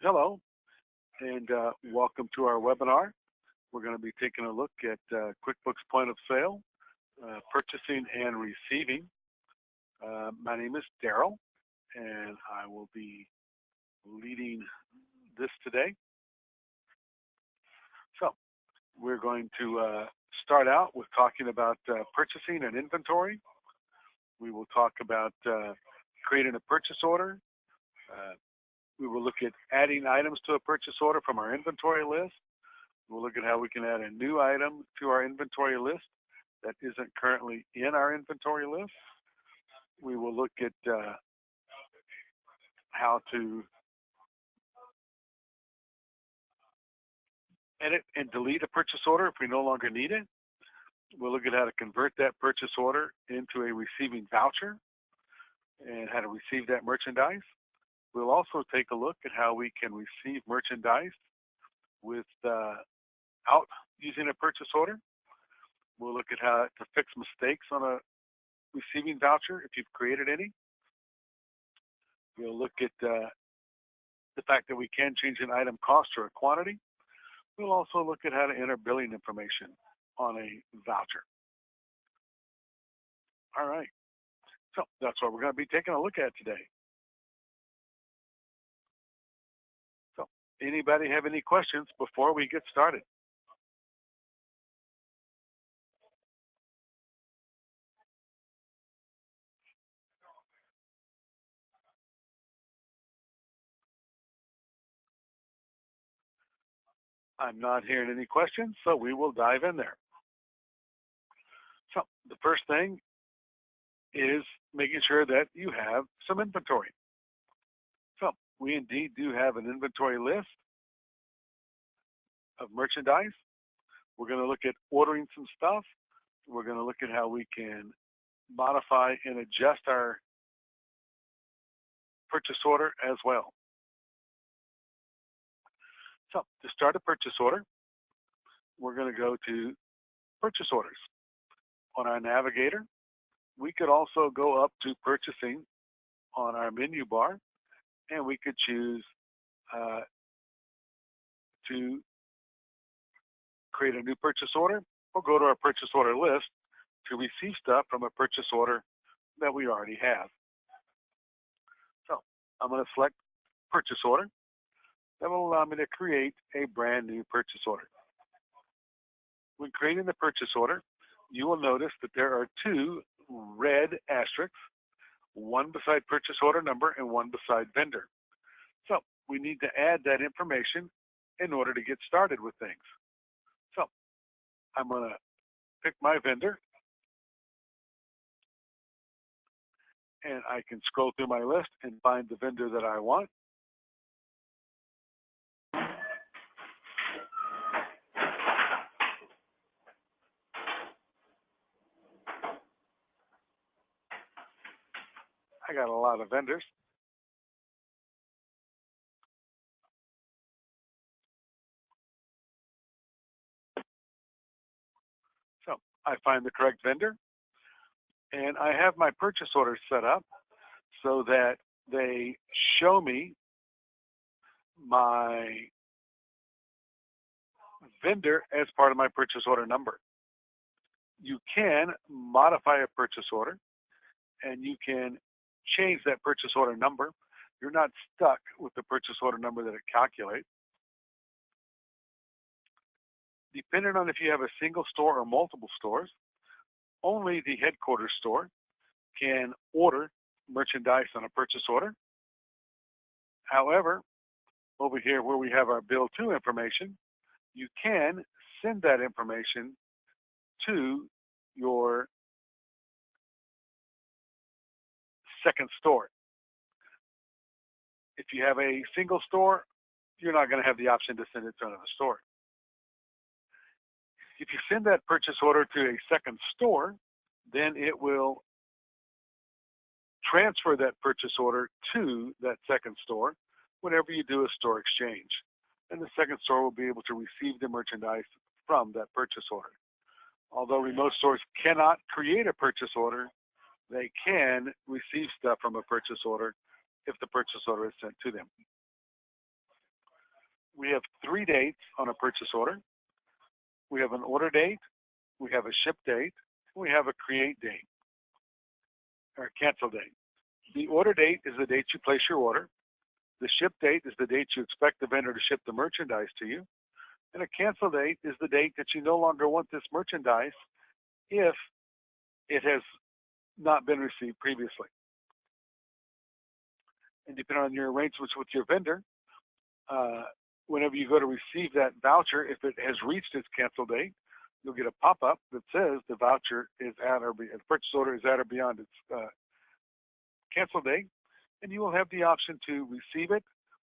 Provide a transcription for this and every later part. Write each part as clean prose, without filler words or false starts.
Hello, and welcome to our webinar. We're going to be taking a look at QuickBooks Point of Sale, Purchasing and Receiving. My name is Daryl, and I will be leading this today. So we're going to start out with talking about purchasing and inventory. We will talk about creating a purchase order. We will look at adding items to a purchase order from our inventory list. We'll look at how we can add a new item to our inventory list that isn't currently in our inventory list. We will look at how to edit and delete a purchase order if we no longer need it. We'll look at how to convert that purchase order into a receiving voucher and how to receive that merchandise. We'll also take a look at how we can receive merchandise without using a purchase order. We'll look at how to fix mistakes on a receiving voucher if you've created any. We'll look at the fact that we can change an item cost or a quantity. We'll also look at how to enter billing information on a voucher. All right, so that's what we're going to be taking a look at today. So, anybody have any questions before we get started? I'm not hearing any questions, so we will dive in there. So the first thing is making sure that you have some inventory. So we indeed do have an inventory list of merchandise. We're going to look at ordering some stuff. We're going to look at how we can modify and adjust our purchase order as well. So to start a purchase order, we're going to go to purchase orders. On our navigator, we could also go up to purchasing on our menu bar, and we could choose to create a new purchase order or go to our purchase order list to receive stuff from a purchase order that we already have. So I'm going to select purchase order. That will allow me to create a brand new purchase order. When creating the purchase order, you will notice that there are two red asterisks, one beside purchase order number and one beside vendor. So we need to add that information in order to get started with things. So I'm going to pick my vendor, and I can scroll through my list and find the vendor that I want. I got a lot of vendors. So I find the correct vendor, and I have my purchase orders set up so that they show me my vendor as part of my purchase order number. You can modify a purchase order, and you can change that purchase order number. You're not stuck with the purchase order number that it calculates. Depending on if you have a single store or multiple stores, only the headquarters store can order merchandise on a purchase order. However, over here where we have our bill to information, you can send that information to your second store. If you have a single store, you're not going to have the option to send it to another store. If you send that purchase order to a second store, then it will transfer that purchase order to that second store whenever you do a store exchange. And the second store will be able to receive the merchandise from that purchase order. Although remote stores cannot create a purchase order, they can receive stuff from a purchase order if the purchase order is sent to them. We have 3 dates on a purchase order. We have an order date, we have a ship date, we have a create date, or cancel date. The order date is the date you place your order. The ship date is the date you expect the vendor to ship the merchandise to you. And a cancel date is the date that you no longer want this merchandise if it has not been received previously. And depending on your arrangements with your vendor, whenever you go to receive that voucher, if it has reached its cancel date, you'll get a pop-up that says the voucher is at or the purchase order is at or beyond its cancel date, and you will have the option to receive it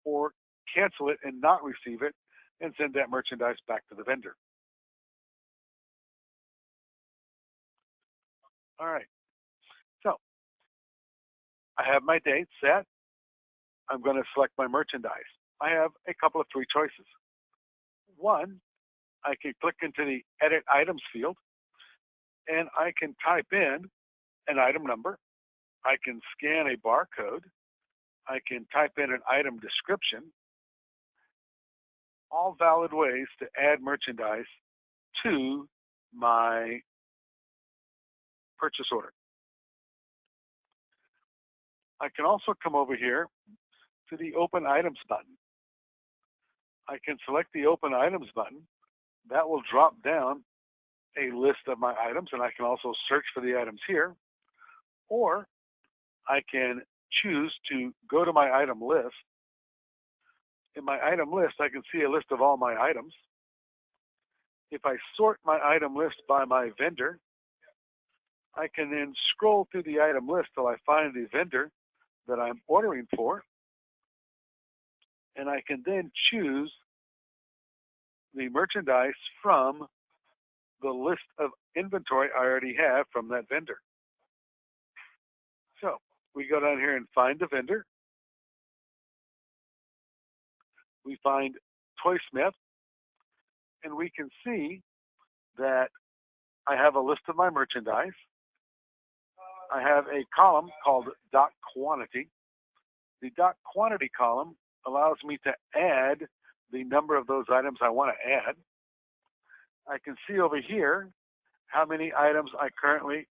or cancel it and not receive it and send that merchandise back to the vendor. All right, so I have my date set. I'm going to select my merchandise. I have a couple of 3 choices. One, I can click into the Edit Items field, and I can type in an item number. I can scan a barcode. I can type in an item description. All valid ways to add merchandise to my purchase order. I can also come over here to the Open Items button. I can select the Open Items button. That will drop down a list of my items, and I can also search for the items here. Or I can choose to go to my item list. In my item list, I can see a list of all my items. If I sort my item list by my vendor, I can then scroll through the item list till I find the vendor that I'm ordering for, and I can then choose the merchandise from the list of inventory I already have from that vendor. So we go down here and find the vendor. We find Toysmith, and we can see that I have a list of my merchandise. I have a column called .quantity. The .quantity column allows me to add the number of those items I want to add. I can see over here how many items I currently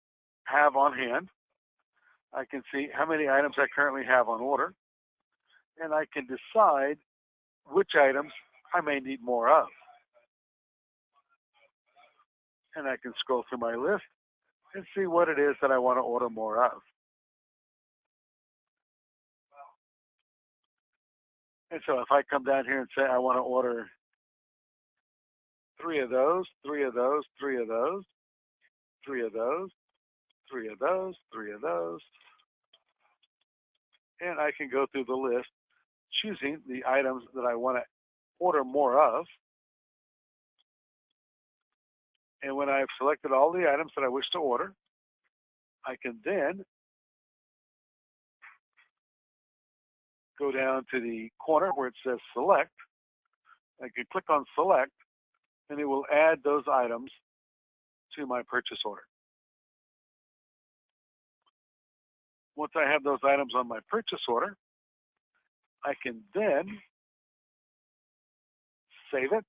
have on hand. I can see how many items I currently have on order. And I can decide which items I may need more of. And I can scroll through my list and see what it is that I want to order more of. And so if I come down here and say I want to order 3 of those, 3 of those, 3 of those, 3 of those, 3 of those, 3 of those, and I can go through the list choosing the items that I want to order more of. And when I've selected all the items that I wish to order, I can then go down to the corner where it says select. I can click on select, and it will add those items to my purchase order. Once I have those items on my purchase order, I can then save it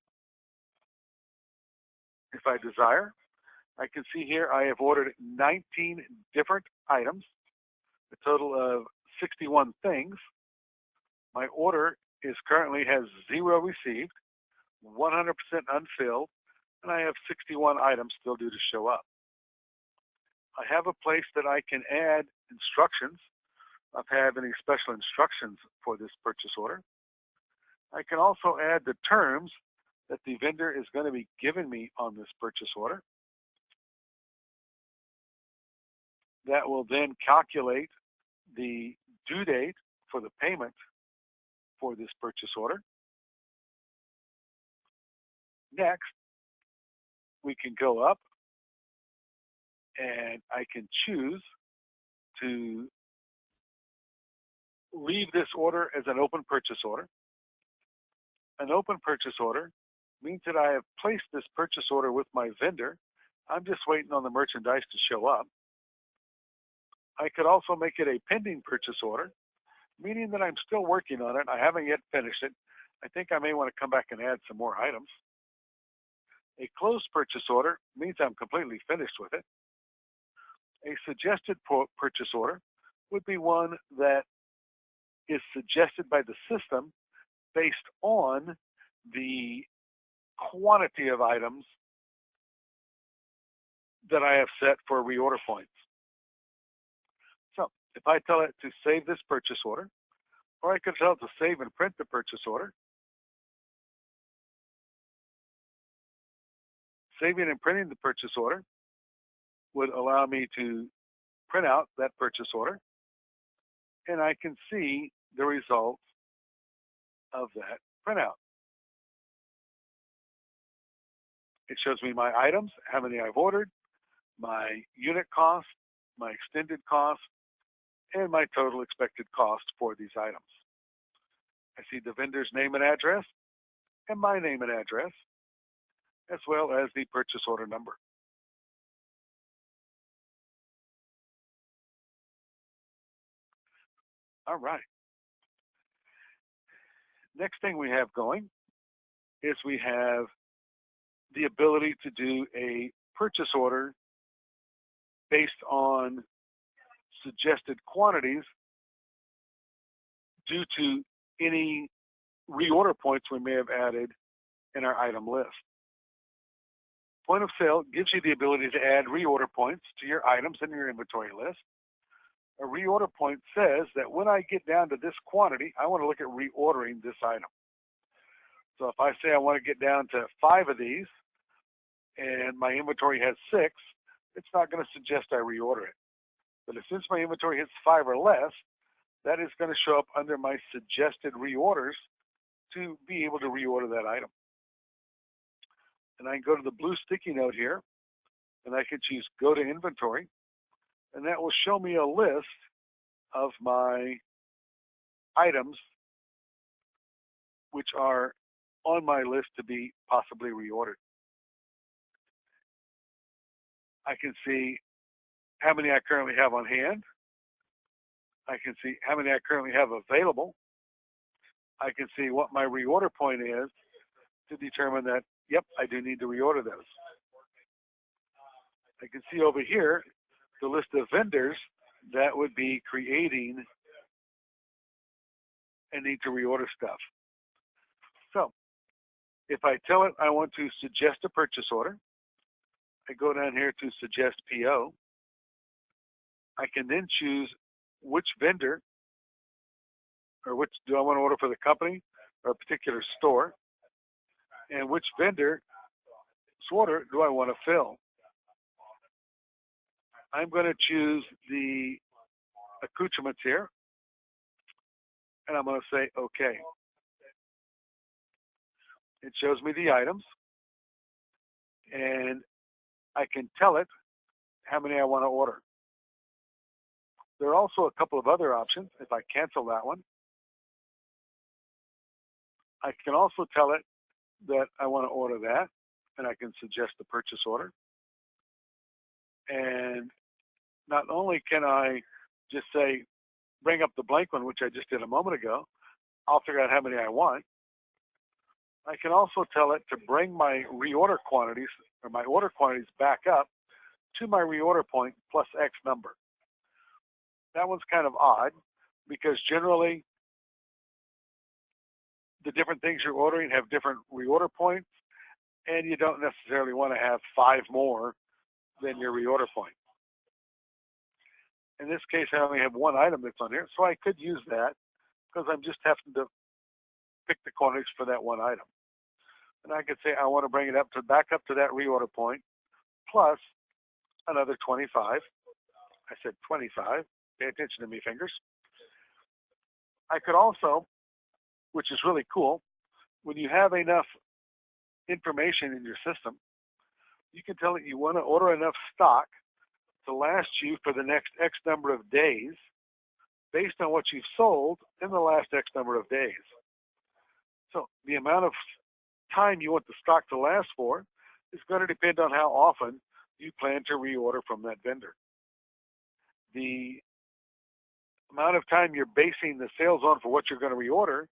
if I desire. I can see here I have ordered 19 different items, a total of 61 things. My order currently has 0 received, 100% unfilled, and I have 61 items still due to show up. I have a place that I can add instructions. If I have any special instructions for this purchase order. I can also add the terms that the vendor is going to be giving me on this purchase order. That will then calculate the due date for the payment for this purchase order. Next, we can go up and I can choose to leave this order as an open purchase order. An open purchase order means that I have placed this purchase order with my vendor. I'm just waiting on the merchandise to show up. I could also make it a pending purchase order, meaning that I'm still working on it. I haven't yet finished it. I think I may want to come back and add some more items. A closed purchase order means I'm completely finished with it. A suggested purchase order would be one that is suggested by the system based on the quantity of items that I have set for reorder points. So if I tell it to save this purchase order, or I could tell it to save and print the purchase order, saving and printing the purchase order would allow me to print out that purchase order, and I can see the results of that printout. It shows me my items, how many I've ordered, my unit cost, my extended cost, and my total expected cost for these items. I see the vendor's name and address, and my name and address, as well as the purchase order number. All right. Next thing we have going is we have the ability to do a purchase order based on suggested quantities due to any reorder points we may have added in our item list. Point of sale gives you the ability to add reorder points to your items in your inventory list. A reorder point says that when I get down to this quantity, I want to look at reordering this item. So if I say I want to get down to 5 of these and my inventory has 6, it's not going to suggest I reorder it. But since my inventory hits 5 or less, that is going to show up under my suggested reorders to be able to reorder that item. And I can go to the blue sticky note here, and I can choose Go to Inventory, and that will show me a list of my items which are on my list to be possibly reordered. I can see how many I currently have on hand. I can see how many I currently have available. I can see what my reorder point is to determine that, yep, I do need to reorder those. I can see over here the list of vendors that would be creating and need to reorder stuff. So if I tell it I want to suggest a purchase order, I go down here to Suggest PO. I can then choose which vendor, or which do I want to order for the company or a particular store, and which vendor's order do I want to fill. I'm going to choose the accoutrements here, and I'm going to say OK. It shows me the items, and I can tell it how many I want to order. There are also a couple of other options. If I cancel that one, I can also tell it that I want to order that, and I can suggest the purchase order. And not only can I just say, bring up the blank one, which I just did a moment ago, I'll figure out how many I want. I can also tell it to bring my reorder quantities, or my order quantities, back up to my reorder point plus X number. That one's kind of odd because generally the different things you're ordering have different reorder points, and you don't necessarily want to have 5 more than your reorder point. In this case, I only have 1 item that's on here, so I could use that because I'm just having to pick the quantities for that 1 item. And I could say I want to bring it up to back up to that reorder point plus another 25. I said 25. Pay attention to me, fingers. I could also, which is really cool, when you have enough information in your system, you can tell it you want to order enough stock to last you for the next X number of days based on what you've sold in the last X number of days. So the amount of time you want the stock to last for is going to depend on how often you plan to reorder from that vendor. The amount of time you're basing the sales on for what you're going to reorder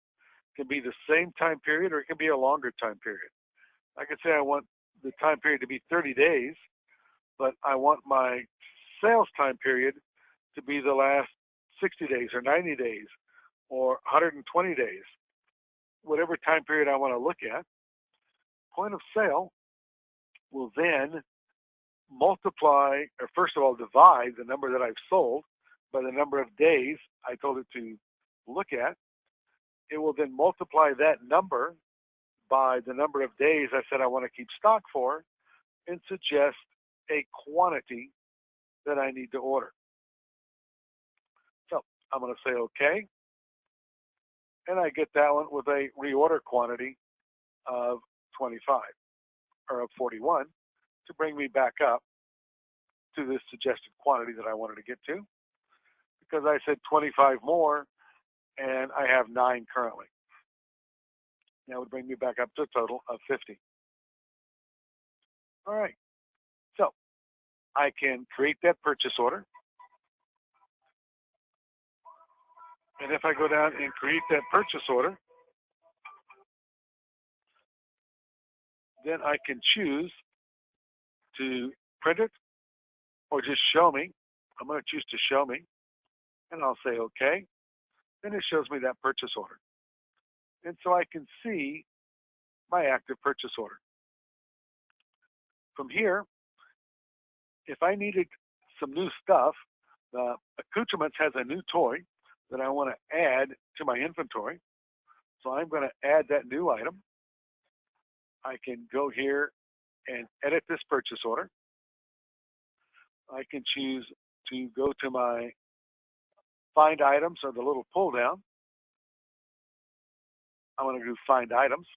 can be the same time period or it can be a longer time period. I could say I want the time period to be 30 days, but I want my sales time period to be the last 60 days or 90 days or 120 days. Whatever time period I want to look at, point of sale will then multiply, or first of all, divide the number that I've sold by the number of days I told it to look at. It will then multiply that number by the number of days I said I want to keep stock for and suggest a quantity that I need to order. So I'm going to say OK, and I get that one with a reorder quantity of 25 or of 41 to bring me back up to this suggested quantity that I wanted to get to, because I said 25 more and I have 9 currently. That would bring me back up to a total of 50. All right, so I can create that purchase order. And if I go down and create that purchase order, then I can choose to print it or just show me. I'm going to choose to show me, and I'll say OK. Then it shows me that purchase order. And so I can see my active purchase order. From here, if I needed some new stuff, accoutrements has a new toy that I want to add to my inventory. So I'm going to add that new item. I can go here and edit this purchase order. I can choose to go to my find items or the little pull down. I'm going to do find items,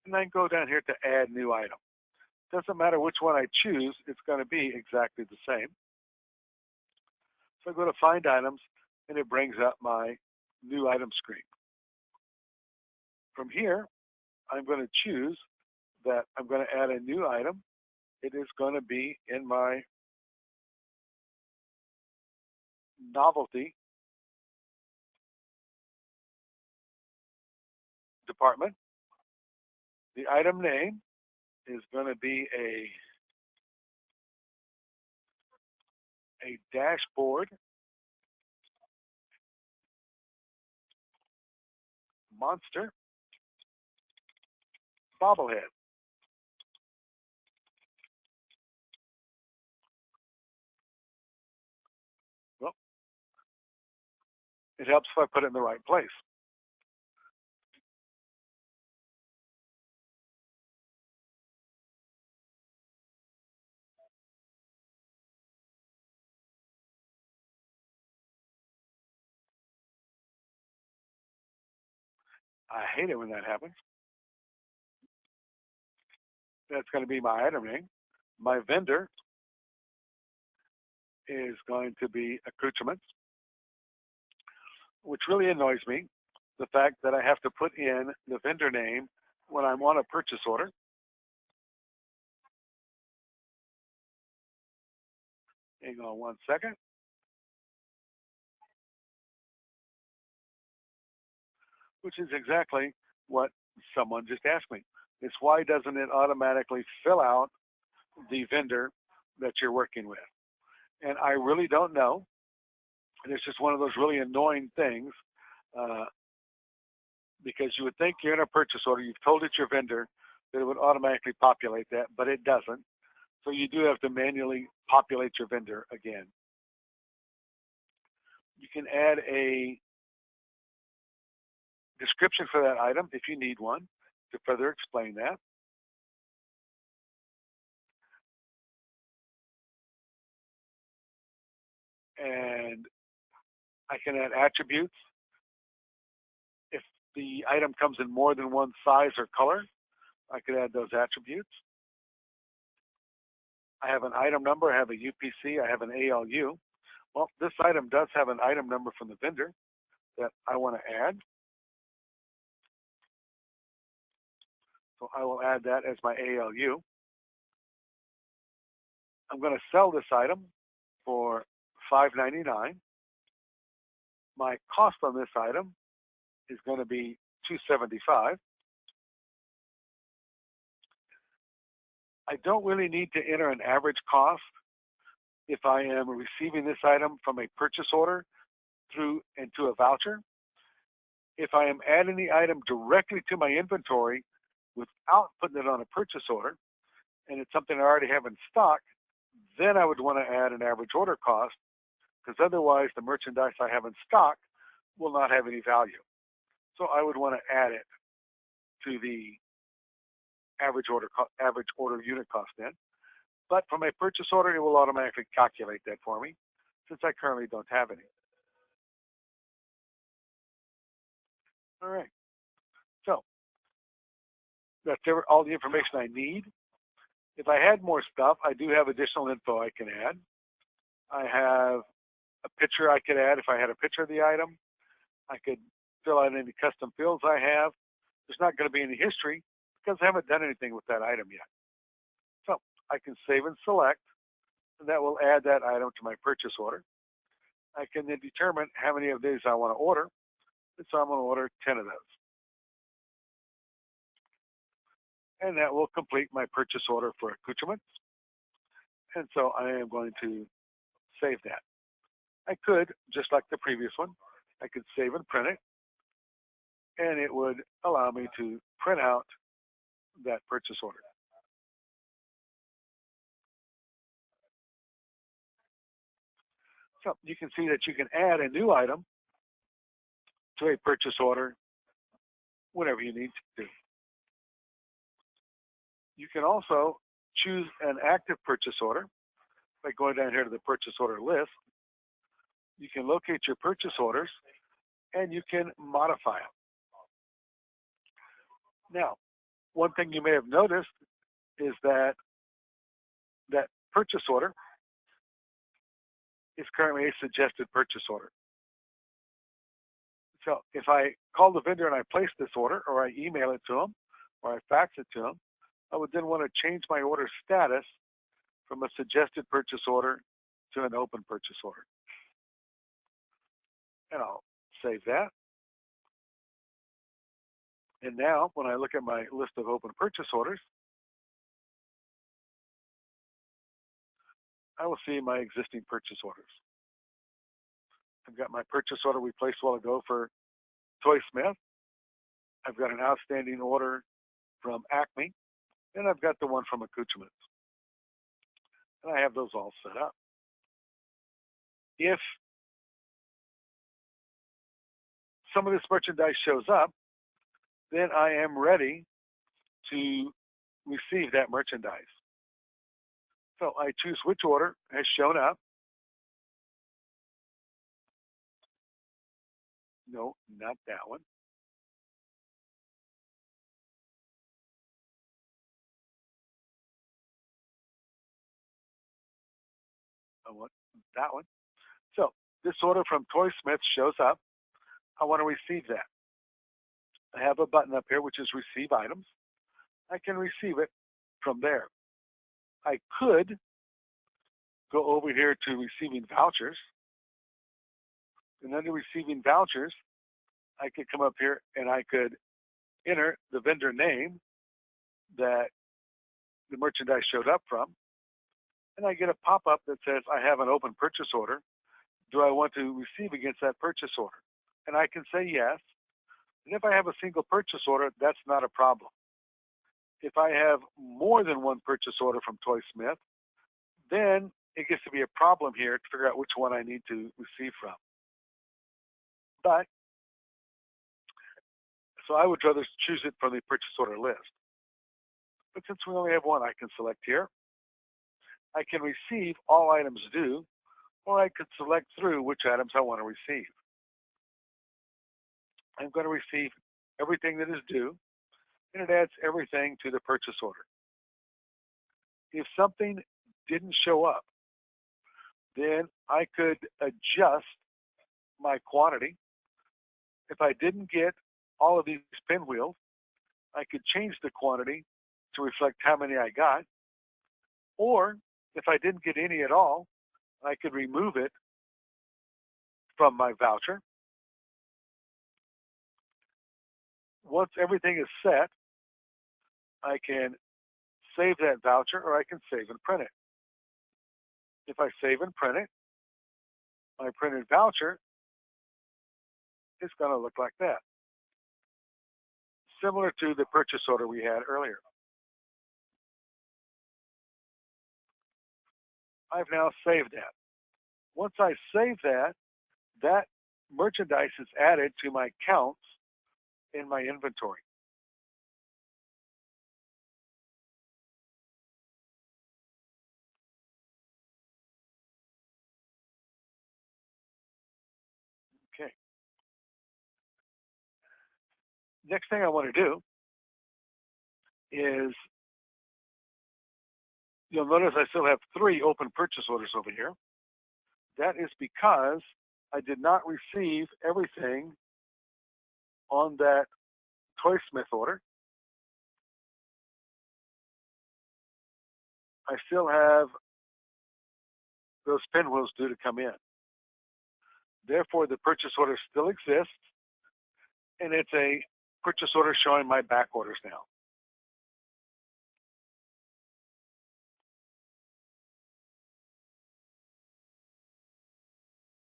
and then go down here to add new item. Doesn't matter which one I choose, it's going to be exactly the same. So I go to find items, and it brings up my new item screen. From here, I'm going to choose that I'm going to add a new item. It is going to be in my novelty department. The item name is going to be a dashboard monster bobblehead. Well, it helps if I put it in the right place. I hate it when that happens. That's going to be my item name. My vendor is going to be accoutrements, which really annoys me, the fact that I have to put in the vendor name when I'm on a purchase order. Hang on one second. Which is exactly what someone just asked me. It's why doesn't it automatically fill out the vendor that you're working with? And I really don't know. And it's just one of those really annoying things, because you would think you're in a purchase order, you've told it your vendor, that it would automatically populate that, but it doesn't. So you do have to manually populate your vendor again. You can add a description for that item if you need one to further explain that. And I can add attributes. If the item comes in more than one size or color, I could add those attributes. I have an item number, I have a UPC, I have an ALU. Well, this item does have an item number from the vendor that I want to add. So I will add that as my ALU. I'm going to sell this item for $5.99. My cost on this item is going to be $275. I don't really need to enter an average cost if I am receiving this item from a purchase order through into a voucher. If I am adding the item directly to my inventory without putting it on a purchase order, and it's something I already have in stock, then I would want to add an average order cost, because otherwise the merchandise I have in stock will not have any value. So I would want to add it to the average order unit cost then. But from a purchase order, it will automatically calculate that for me, since I currently don't have any. All right. So that's all the information I need. If I had more stuff, I do have additional info I can add. I have a picture I could add if I had a picture of the item. I could fill out any custom fields I have. There's not going to be any history because I haven't done anything with that item yet. So I can save and select, and that will add that item to my purchase order. I can then determine how many of these I want to order, and so I'm going to order 10 of those. And that will complete my purchase order for accoutrements. And so I am going to save that. I could, just like the previous one, I could save and print it, and it would allow me to print out that purchase order. So you can see that you can add a new item to a purchase order whenever you need to. You can also choose an active purchase order by going down here to the purchase order list. You can locate your purchase orders and you can modify them. Now, one thing you may have noticed is that that purchase order is currently a suggested purchase order. So if I call the vendor and I place this order, or I email it to them, or I fax it to them, I would then want to change my order status from a suggested purchase order to an open purchase order. And I'll save that. And now when I look at my list of open purchase orders, I will see my existing purchase orders. I've got my purchase order we placed a while ago for Toy Smith. I've got an outstanding order from Acme, and I've got the one from Accoutrements. And I have those all set up. If some of this merchandise shows up, then I am ready to receive that merchandise. So I choose which order has shown up. No, not that one. I want that one. So this order from Toy Smith shows up. I want to receive that. I have a button up here which is Receive Items. I can receive it from there. I could go over here to Receiving Vouchers. And under Receiving Vouchers, I could come up here and I could enter the vendor name that the merchandise showed up from. And I get a pop-up that says, I have an open purchase order. Do I want to receive against that purchase order? And I can say yes. And if I have a single purchase order, that's not a problem. If I have more than one purchase order from Toy Smith, then it gets to be a problem here to figure out which one I need to receive from. But, so I would rather choose it from the purchase order list. But since we only have one, I can select here. I can receive all items due, or I could select through which items I want to receive. I'm going to receive everything that is due, and it adds everything to the purchase order. If something didn't show up, then I could adjust my quantity. If I didn't get all of these pinwheels, I could change the quantity to reflect how many I got. Or if I didn't get any at all, I could remove it from my voucher. once everything is set, I can save that voucher, or I can save and print it. If I save and print it, my printed voucher is going to look like that, similar to the purchase order we had earlier. I've now saved that. Once I save that, that merchandise is added to my counts in my inventory. Okay. Next thing I want to do is, you'll notice I still have 3 open purchase orders over here. That is because I did not receive everything on that Toy Smith order. I still have those pinwheels due to come in. Therefore, the purchase order still exists, and it's a purchase order showing my back orders now.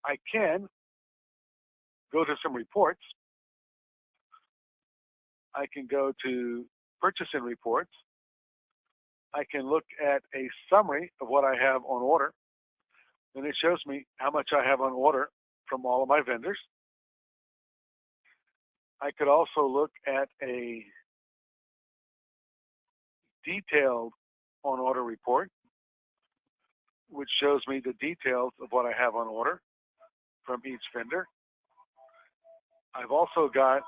I can go to some reports. I can go to purchasing reports. I can look at a summary of what I have on order, and it shows me how much I have on order from all of my vendors. I could also look at a detailed on order report, which shows me the details of what I have on order from each vendor. I've also got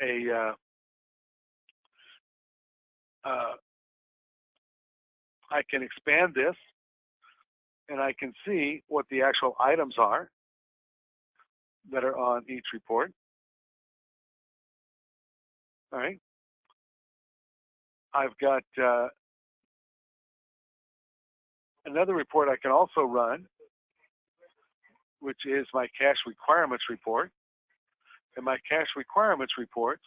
a I can expand this, and I can see what the actual items are that are on each report. All right. I've got another report I can also run, which is my cash requirements report. And my cash requirements reports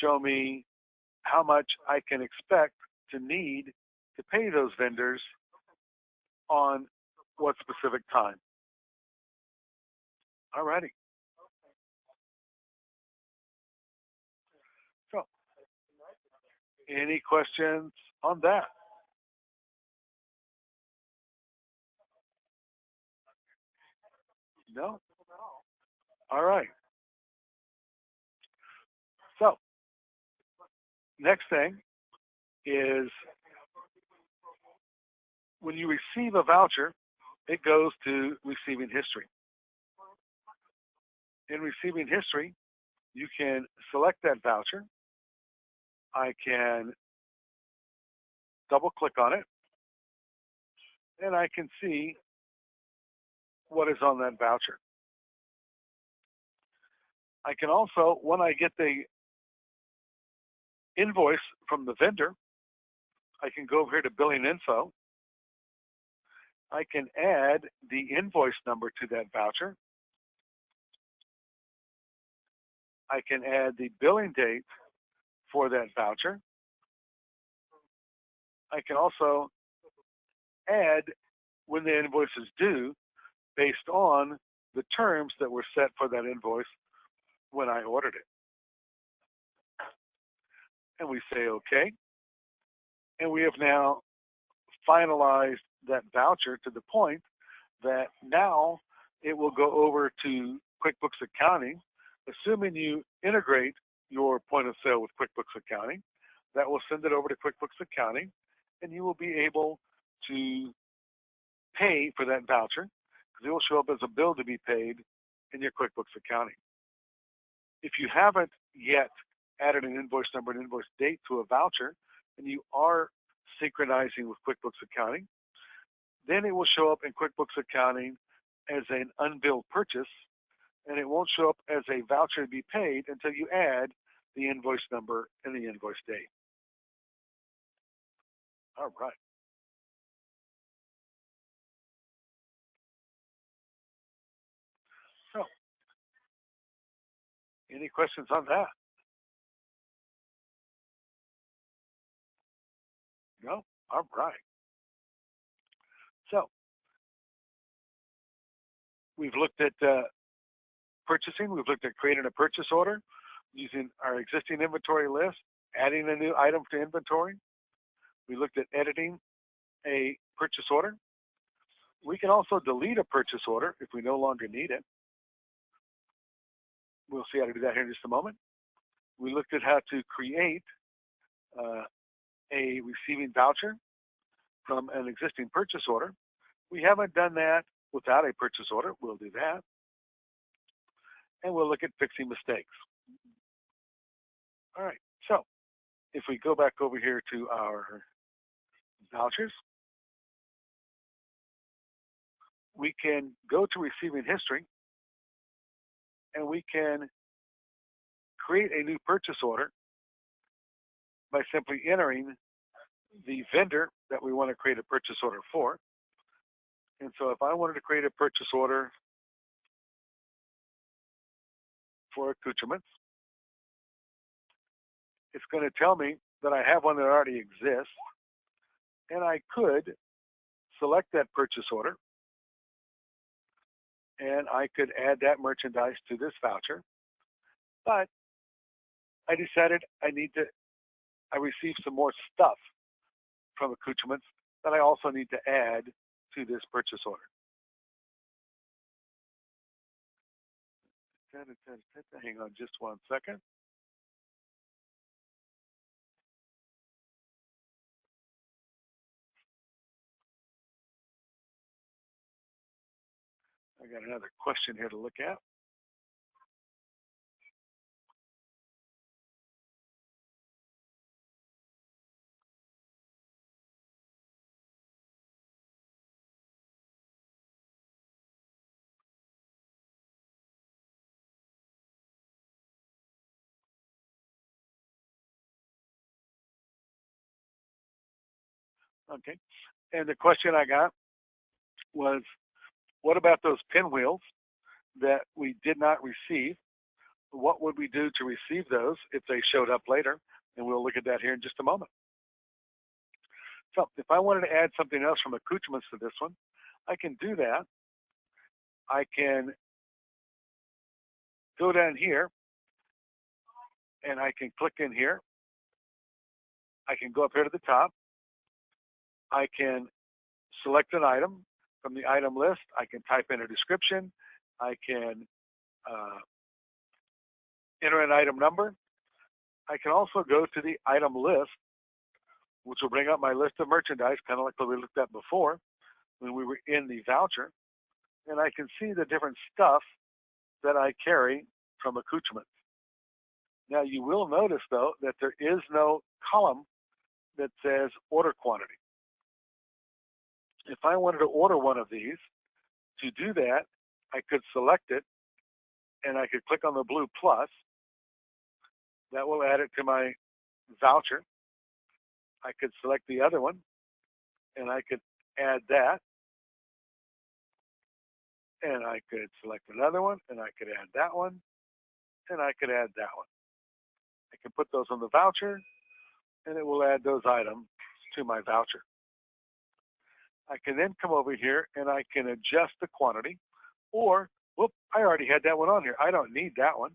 show me how much I can expect to need to pay those vendors on what specific time. All righty. So, any questions on that? No? All right. So, next thing is, when you receive a voucher, it goes to receiving history. In receiving history, you can select that voucher. I can double click on it, and I can see what is on that voucher. I can also, when I get the invoice from the vendor, I can go over here to billing info. I can add the invoice number to that voucher. I can add the billing date for that voucher. I can also add when the invoice is due based on the terms that were set for that invoice when I ordered it. And we say OK. And we have now finalized that voucher to the point that now it will go over to QuickBooks Accounting. Assuming you integrate your point of sale with QuickBooks Accounting, that will send it over to QuickBooks Accounting, and you will be able to pay for that voucher, because it will show up as a bill to be paid in your QuickBooks Accounting. If you haven't yet added an invoice number and invoice date to a voucher, and you are synchronizing with QuickBooks Accounting, then it will show up in QuickBooks Accounting as an unbilled purchase, and it won't show up as a voucher to be paid until you add the invoice number and the invoice date. All right. Any questions on that? No? All right. So we've looked at purchasing. We've looked at creating a purchase order using our existing inventory list, adding a new item to inventory. We looked at editing a purchase order. We can also delete a purchase order if we no longer need it. We'll see how to do that here in just a moment. We looked at how to create a receiving voucher from an existing purchase order. We haven't done that without a purchase order. We'll do that. And we'll look at fixing mistakes. All right, so if we go back over here to our vouchers, we can go to receiving history and we can create a new purchase order by simply entering the vendor that we want to create a purchase order for. And so if I wanted to create a purchase order for accoutrements, it's going to tell me that I have one that already exists, and I could select that purchase order, and I could add that merchandise to this voucher. But I decided I received some more stuff from accoutrements that I also need to add to this purchase order. Hang on just one second. I got another question here to look at. Okay, and the question I got was, what about those pinwheels that we did not receive? What would we do to receive those if they showed up later? And we'll look at that here in just a moment. So if I wanted to add something else from accoutrements to this one, I can do that. I can go down here and I can click in here. I can go up here to the top. I can select an item from the item list. I can type in a description. I can enter an item number. I can also go to the item list, which will bring up my list of merchandise, kind of like what we looked at before when we were in the voucher. And I can see the different stuff that I carry from accoutrements. Now you will notice though that there is no column that says order quantity. If I wanted to order one of these, to do that, I could select it and I could click on the blue plus. That will add it to my voucher. I could select the other one and I could add that. And I could select another one and I could add that one and I could add that one. I can put those on the voucher and it will add those items to my voucher. I can then come over here and I can adjust the quantity, or, whoop, I already had that one on here. I don't need that one.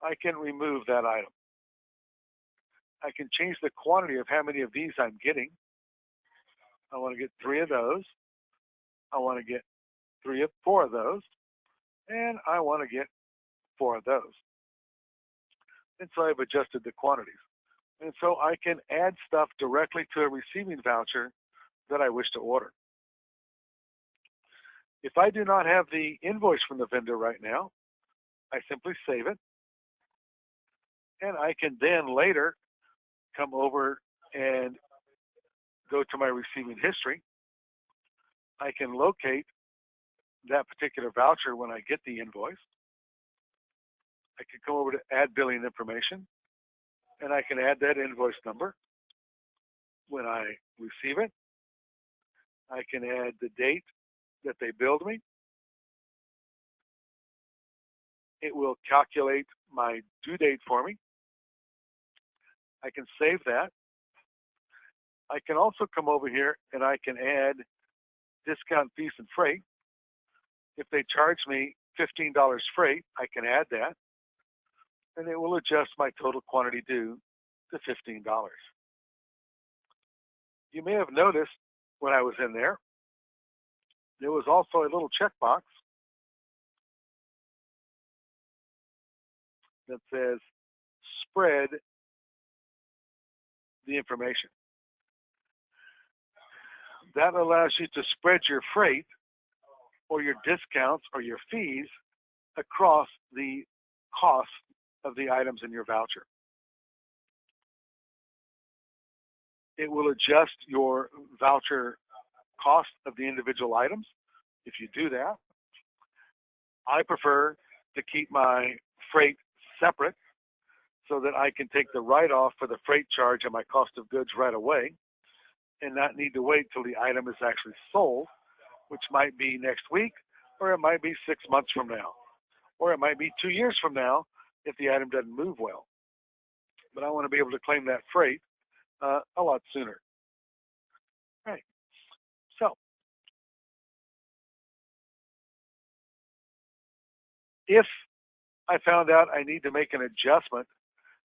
I can remove that item. I can change the quantity of how many of these I'm getting. I want to get 3 of those. I want to get 4 of those. And I want to get 4 of those. And so I've adjusted the quantities. And so I can add stuff directly to a receiving voucher that I wish to order. If I do not have the invoice from the vendor right now, I simply save it. And I can then later come over and go to my receiving history. I can locate that particular voucher when I get the invoice. I can come over to add billing information, and I can add that invoice number when I receive it. I can add the date that they billed me. It will calculate my due date for me. I can save that. I can also come over here and I can add discount fees and freight. If they charge me $15 freight, I can add that, and it will adjust my total quantity due to $15. You may have noticed when I was in there, there was also a little checkbox that says spread the information. That allows you to spread your freight or your discounts or your fees across the cost of the items in your voucher. It will adjust your voucher cost of the individual items if you do that. I prefer to keep my freight separate so that I can take the write-off for the freight charge and my cost of goods right away and not need to wait till the item is actually sold, which might be next week, or it might be 6 months from now, or it might be 2 years from now if the item doesn't move well. But I want to be able to claim that freight a lot sooner. Right. So if I found out I need to make an adjustment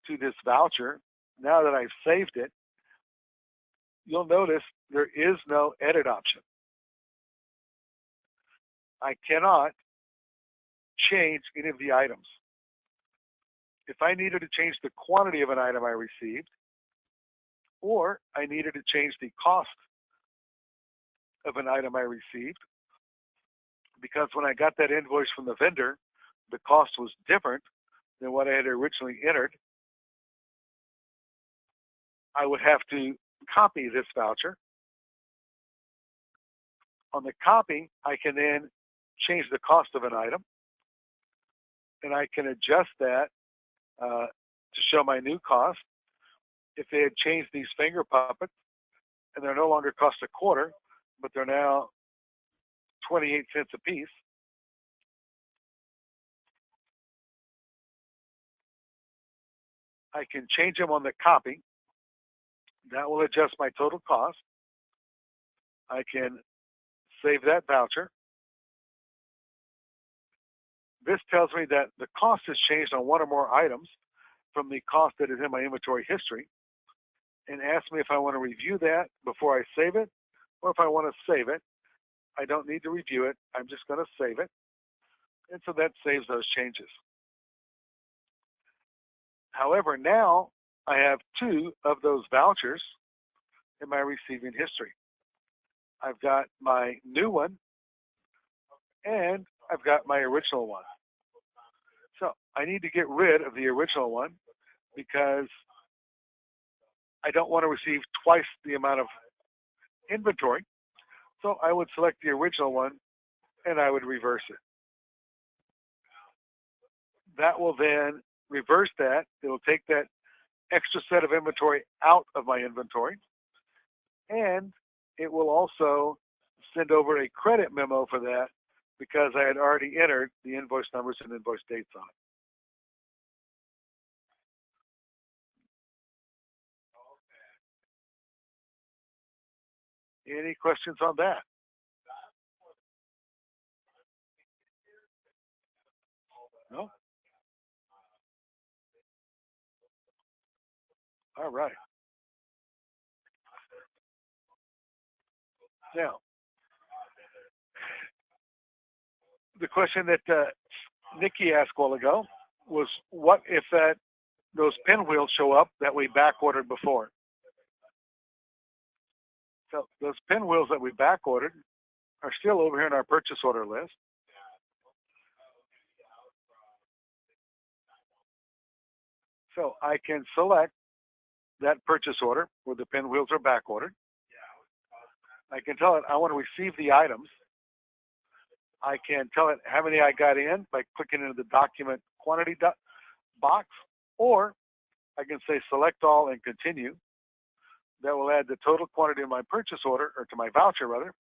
to this voucher, now that I've saved it, you'll notice there is no edit option. I cannot change any of the items. If I needed to change the quantity of an item I received, or I needed to change the cost of an item I received, because when I got that invoice from the vendor, the cost was different than what I had originally entered, I would have to copy this voucher. On the copy, I can then change the cost of an item, and I can adjust that to show my new cost. If they had changed these finger puppets, and they're no longer cost a quarter, but they're now 28 cents a piece, I can change them on the copy. That will adjust my total cost. I can save that voucher. This tells me that the cost has changed on one or more items from the cost that is in my inventory history, and asks me if I want to review that before I save it, or if I want to save it. I don't need to review it. I'm just going to save it. And so that saves those changes. However, now I have 2 of those vouchers in my receiving history. I've got my new one, and I've got my original one. So I need to get rid of the original one because I don't want to receive twice the amount of inventory. So I would select the original one and I would reverse it. That will then reverse that. It will take that extra set of inventory out of my inventory, and it will also send over a credit memo for that because I had already entered the invoice numbers and invoice dates on it. Any questions on that? No? All right. Now, the question that Nikki asked a while ago was, what if those pinwheels show up that we back ordered before? So those pinwheels that we back ordered are still over here in our purchase order list. So I can select that purchase order where the pinwheels are back ordered. I can tell it I want to receive the items. I can tell it how many I got in by clicking into the document quantity box, or I can say select all and continue. That will add the total quantity of my purchase order, or to my voucher rather,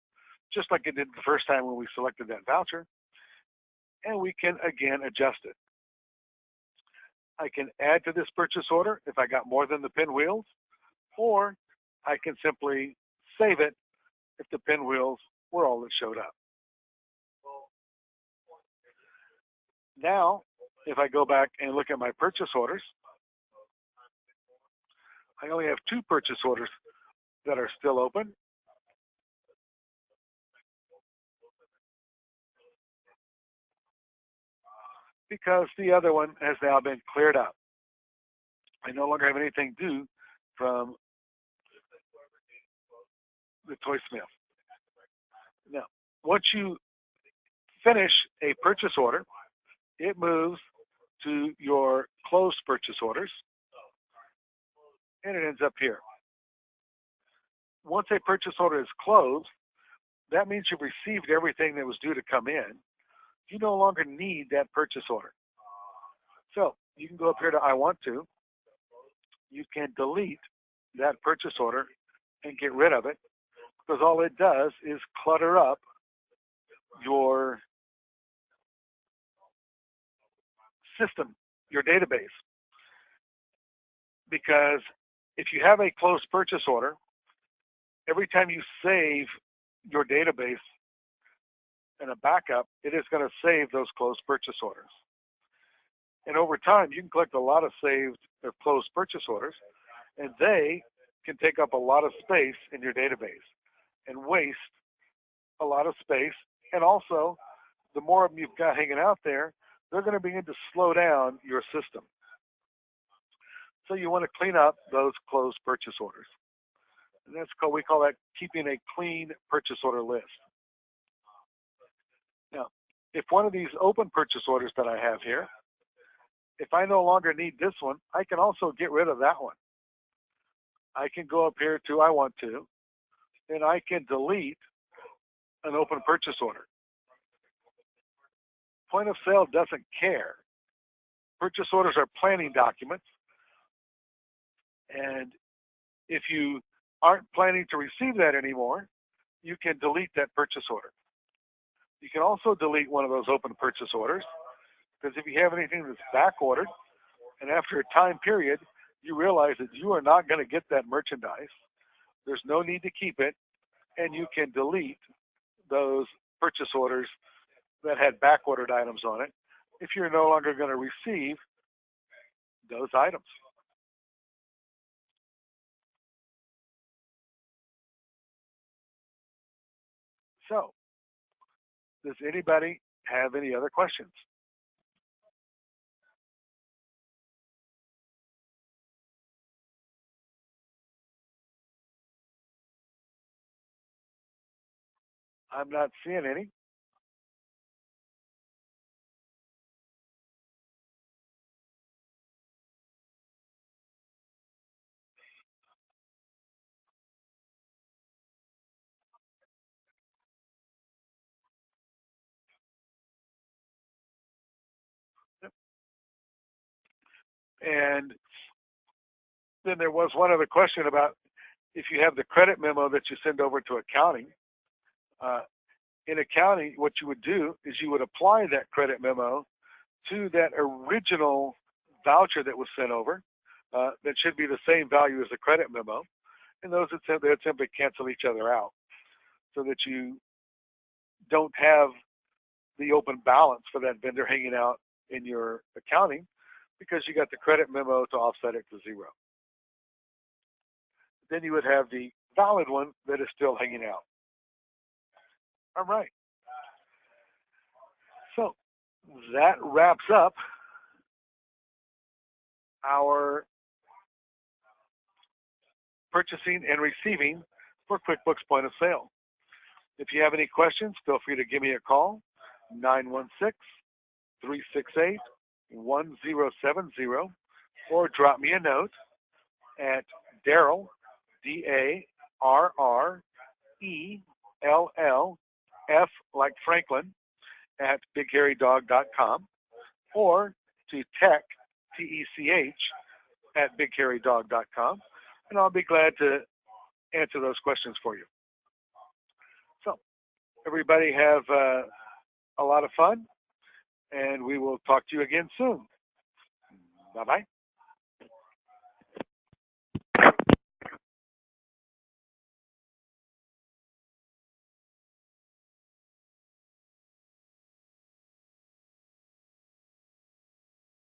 just like it did the first time when we selected that voucher. And we can again adjust it. I can add to this purchase order if I got more than the pinwheels, or I can simply save it if the pinwheels were all that showed up. Now, if I go back and look at my purchase orders, I only have 2 purchase orders that are still open. Because the other one has now been cleared up. I no longer have anything due from the Toy Smith. Now, once you finish a purchase order, it moves to your closed purchase orders, and it ends up here. Once a purchase order is closed, that means you've received everything that was due to come in. You no longer need that purchase order. So you can go up here to I want to. You can delete that purchase order and get rid of it, because all it does is clutter up your system, your database. Because if you have a closed purchase order, every time you save your database in a backup, it is going to save those closed purchase orders. And over time, you can collect a lot of saved or closed purchase orders, and they can take up a lot of space in your database and waste a lot of space. And also, the more of them you've got hanging out there, they're going to begin to slow down your system. So you want to clean up those closed purchase orders. And that's called, we call that keeping a clean purchase order list. Now, if one of these open purchase orders that I have here, if I no longer need this one, I can also get rid of that one. I can go up here to I want to, and I can delete an open purchase order. Point of sale doesn't care. Purchase orders are planning documents, and if you aren't planning to receive that anymore, you can delete that purchase order. You can also delete one of those open purchase orders, because if you have anything that's back ordered, and after a time period, you realize that you are not going to get that merchandise, there's no need to keep it, and you can delete those purchase orders that had back ordered items on it if you're no longer going to receive those items. So, does anybody have any other questions? I'm not seeing any. And then there was one other question about if you have the credit memo that you send over to accounting. In accounting, what you would do is you would apply that credit memo to that original voucher that was sent over. That should be the same value as the credit memo, and those that simply cancel each other out, so that you don't have the open balance for that vendor hanging out in your accounting, because you got the credit memo to offset it to zero. Then you would have the valid one that is still hanging out. All right. So that wraps up our purchasing and receiving for QuickBooks Point of Sale. If you have any questions, feel free to give me a call, 916-368-1070, or drop me a note at Darrell, DARRELLF like Franklin, at BigHairyDog.com, or to tech, TECH, at BigHairyDog.com, and I'll be glad to answer those questions for you. So, everybody have a lot of fun, and we will talk to you again soon. Bye-bye.